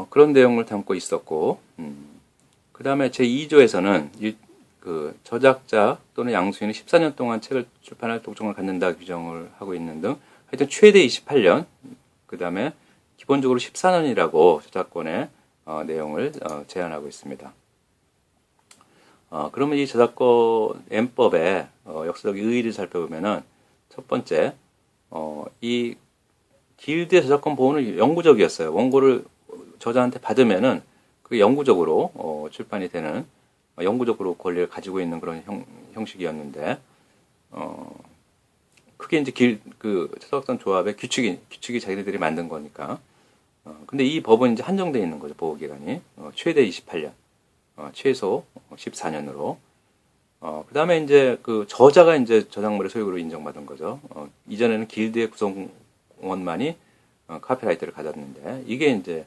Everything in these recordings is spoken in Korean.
그런 내용을 담고 있었고, 그 다음에 제2조에서는 그 저작자 또는 양수인이 14년 동안 책을 출판할 독점을 갖는다 규정을 하고 있는 등 하여튼 최대 28년, 그 다음에 기본적으로 14년이라고 저작권의 내용을 제한하고 있습니다. 그러면 이 저작권 N법의 역사적 의의를 살펴보면은 첫 번째, 이 길드의 저작권 보호는 영구적이었어요. 원고를 저자한테 받으면은 그게 영구적으로 출판이 되는 영구적으로 권리를 가지고 있는 그런 형식이었는데, 그게 이제 그 저작권 조합의 규칙이 자기들이 만든 거니까. 근데 이 법은 이제 한정되어 있는 거죠, 보호 기간이. 최대 28년, 최소 14년으로. 그 다음에 이제 그 저자가 이제 저작물의 소유로 인정받은 거죠. 이전에는 길드의 구성원만이 카피라이트를 가졌는데, 이게 이제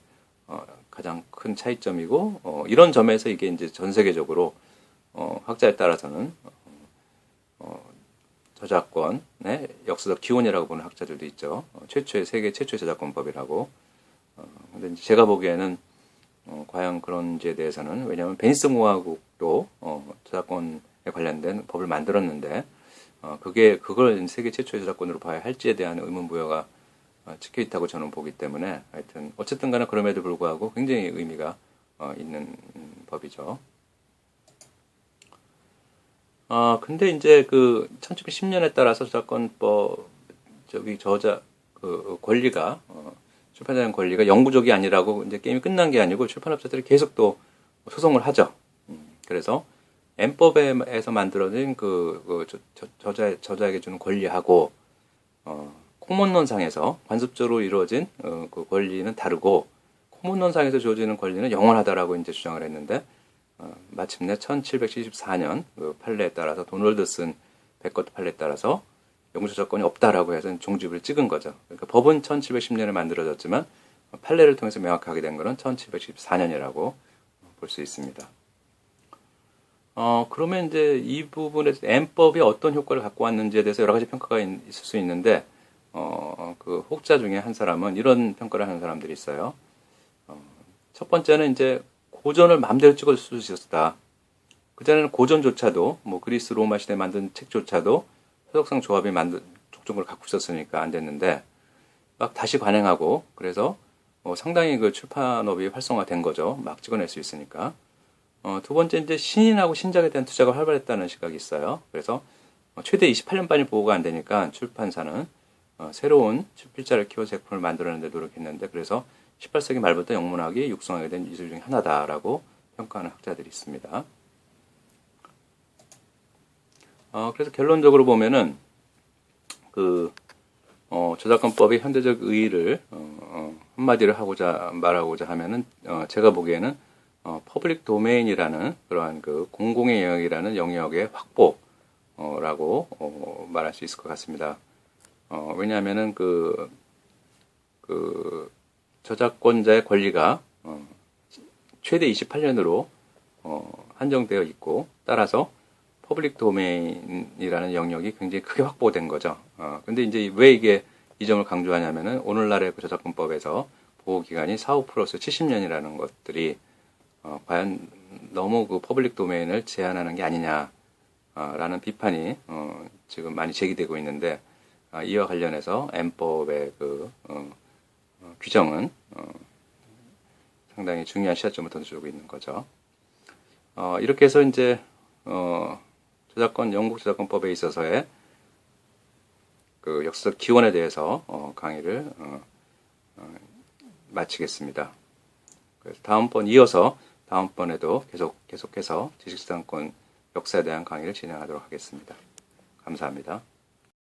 가장 큰 차이점이고, 이런 점에서 이게 이제 전 세계적으로 학자에 따라서는 저작권의 역사적 기원이라고 보는 학자들도 있죠. 세계 최초의 저작권법이라고. 근데 이제 제가 보기에는 과연 그런지에 대해서는, 왜냐하면 베니스 공화국도 저작권에 관련된 법을 만들었는데, 그걸 세계 최초의 저작권으로 봐야 할지에 대한 의문부여가 찍혀 있다고 저는 보기 때문에, 하여튼 어쨌든 간에 그럼에도 불구하고 굉장히 의미가 있는 법이죠. 근데 이제 그 1710년에 따라서 저작권법 저자 그 권리가 출판자의 권리가 영구적이 아니라고, 이제 게임이 끝난 게 아니고 출판업자들이 계속 또 소송을 하죠. 그래서 N법에서 만들어진 저자에게 주는 권리하고 코몬론상에서 관습적으로 이루어진 그 권리는 다르고, 코몬론상에서 주어지는 권리는 영원하다라고 이제 주장을 했는데, 마침내 1774년 그 판례에 따라서 도널드슨 베커트 판례에 따라서 영구저작권이 없다라고 해서 종집을 찍은 거죠. 그러니까 법은 1710년에 만들어졌지만 판례를 통해서 명확하게 된 것은 1714년이라고 볼 수 있습니다. 그러면 이제 이 부분에서 N법이 어떤 효과를 갖고 왔는지에 대해서 여러 가지 평가가 있을 수 있는데, 그 혹자 중에 한 사람은 이런 평가를 하는 사람들이 있어요. 첫 번째는 이제 고전을 마음대로 찍을 수 있었다. 그전에는 고전조차도, 뭐 그리스 로마 시대에 만든 책조차도 소속상 조합이 만든 족적을 갖고 있었으니까 안 됐는데, 막 다시 관행하고, 그래서 상당히 그 출판업이 활성화된 거죠. 막 찍어낼 수 있으니까. 두 번째, 이제 신인하고 신작에 대한 투자가 활발했다는 시각이 있어요. 그래서 최대 28년반이 보호가 안 되니까 출판사는 새로운 필자를 키워 제품을 만들어내는 데 노력했는데, 그래서 18세기 말부터 영문학이 육성하게 된 이슬 중에 하나다라고 평가하는 학자들이 있습니다. 그래서 결론적으로 보면은 저작권법의 현대적 의의를 한마디로 말하고자 하면은, 제가 보기에는 퍼블릭 도메인이라는 그러한 그 공공의 영역이라는 영역의 확보라고 말할 수 있을 것 같습니다. 왜냐하면은 그 저작권자의 권리가 최대 28년으로 한정되어 있고, 따라서 퍼블릭 도메인이라는 영역이 굉장히 크게 확보된 거죠. 근데 이제 왜 이 점을 강조하냐면은, 오늘날의 그 저작권법에서 보호기간이 4, 5플러스 70년이라는 것들이 과연 너무 그 퍼블릭 도메인을 제한하는 게 아니냐라는 비판이 지금 많이 제기되고 있는데, 이와 관련해서 N법의 규정은 상당히 중요한 시사점을 던져주고 있는 거죠. 이렇게 해서 이제 영국 저작권법에 있어서의 그 역사적 기원에 대해서 강의를 마치겠습니다. 그래서 다음번에도 계속해서 지식재산권 역사에 대한 강의를 진행하도록 하겠습니다. 감사합니다.